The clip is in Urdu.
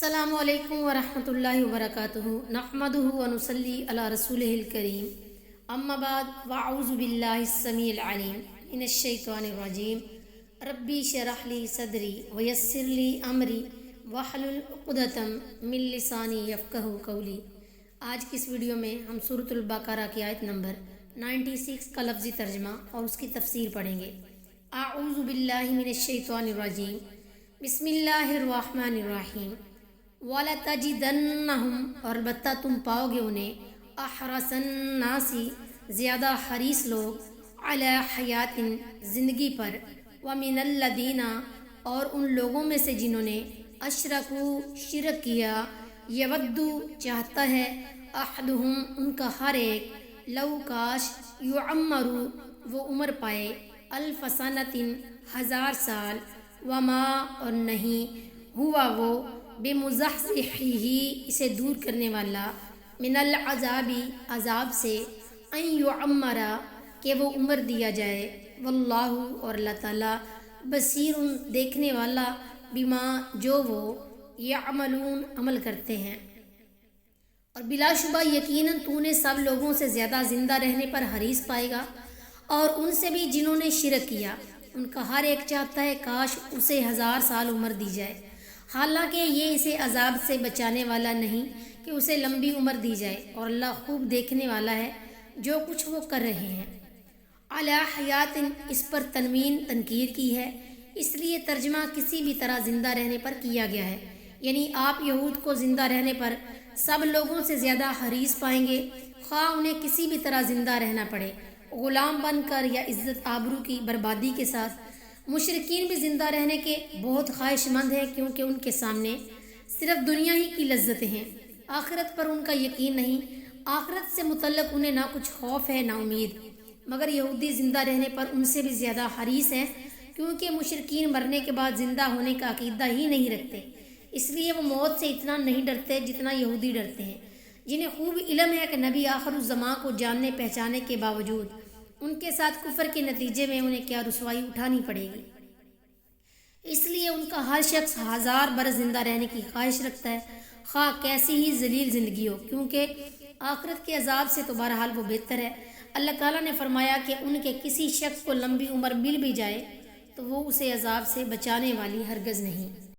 السلام علیکم ورحمۃ اللہ وبرکاتہ نحمدہ ونصلی علی رسولہ الکریم اما بعد واعوذ باللہ السمیع العلیم من الشیطان الرجیم ربی اشرح لی صدری ویسر لی امری واحلل عقدۃ من لسانی یفقہوا قولی۔ آج کی اس ویڈیو میں ہم سورۃ البقرہ کی آیت نمبر 96 کا لفظی ترجمہ اور اس کی تفسیر پڑھیں گے۔ اعوذ باللہ من الشیطان الرجیم، بسم اللہ الرحمن الرحیم۔ وَلَتَجِدَنَّهُمْ، اور البتہ تم پاؤ گے انہیں، احرص الناس، زیادہ حریص لوگ، علی حیات، زندگی پر، وَمِنَ الَّذِينَ، اور ان لوگوں میں سے جنہوں نے اشرکوا، شرک کیا، یودو، چاہتا ہے، احدہم، ان کا ہر ایک، لو کاش، یعمرو، وہ عمر پائے، الف سنۃ، 1000 سال، وما، اور نہیں، ہوا وہ، بمزحزحہ، اسے دور کرنے والا، من العذاب، عذاب سے، ان یعمر، کہ وہ عمر دیا جائے، واللہ، اور اللہ تعالیٰ، بصیر، دیکھنے والا، بما، جو وہ، یعملون، عمل کرتے ہیں۔ اور بلا شبہ یقیناً تو نے سب لوگوں سے زیادہ زندہ رہنے پر حریص پائے گا، اور ان سے بھی جنہوں نے شرک کیا، ان کا ہر ایک چاہتا ہے کاش اسے 1000 سال عمر دی جائے، حالانکہ یہ اسے عذاب سے بچانے والا نہیں کہ اسے لمبی عمر دی جائے، اور اللہ خوب دیکھنے والا ہے جو کچھ وہ کر رہے ہیں۔ علی حیات، اس پر تنوین تنکیر کی ہے، اس لیے ترجمہ کسی بھی طرح زندہ رہنے پر کیا گیا ہے، یعنی آپ یہود کو زندہ رہنے پر سب لوگوں سے زیادہ حریص پائیں گے، خواہ انہیں کسی بھی طرح زندہ رہنا پڑے، غلام بن کر یا عزت آبرو کی بربادی کے ساتھ۔ مشرکین بھی زندہ رہنے کے بہت خواہش مند ہیں، کیونکہ ان کے سامنے صرف دنیا ہی کی لذتیں ہیں، آخرت پر ان کا یقین نہیں، آخرت سے متعلق انہیں نہ کچھ خوف ہے نہ امید۔ مگر یہودی زندہ رہنے پر ان سے بھی زیادہ حریص ہیں، کیونکہ مشرکین مرنے کے بعد زندہ ہونے کا عقیدہ ہی نہیں رکھتے، اس لیے وہ موت سے اتنا نہیں ڈرتے جتنا یہودی ڈرتے ہیں، جنہیں خوب علم ہے کہ نبی آخر الزماں کو جاننے پہچانے کے باوجود ان کے ساتھ کفر کے نتیجے میں انہیں کیا رسوائی اٹھانی پڑے گی۔ اس لیے ان کا ہر شخص 1000 برس زندہ رہنے کی خواہش رکھتا ہے، خواہ کیسی ہی ذلیل زندگی ہو، کیونکہ آخرت کے عذاب سے تو بہرحال وہ بہتر ہے۔ اللہ تعالیٰ نے فرمایا کہ ان کے کسی شخص کو لمبی عمر مل بھی جائے تو وہ اسے عذاب سے بچانے والی ہرگز نہیں۔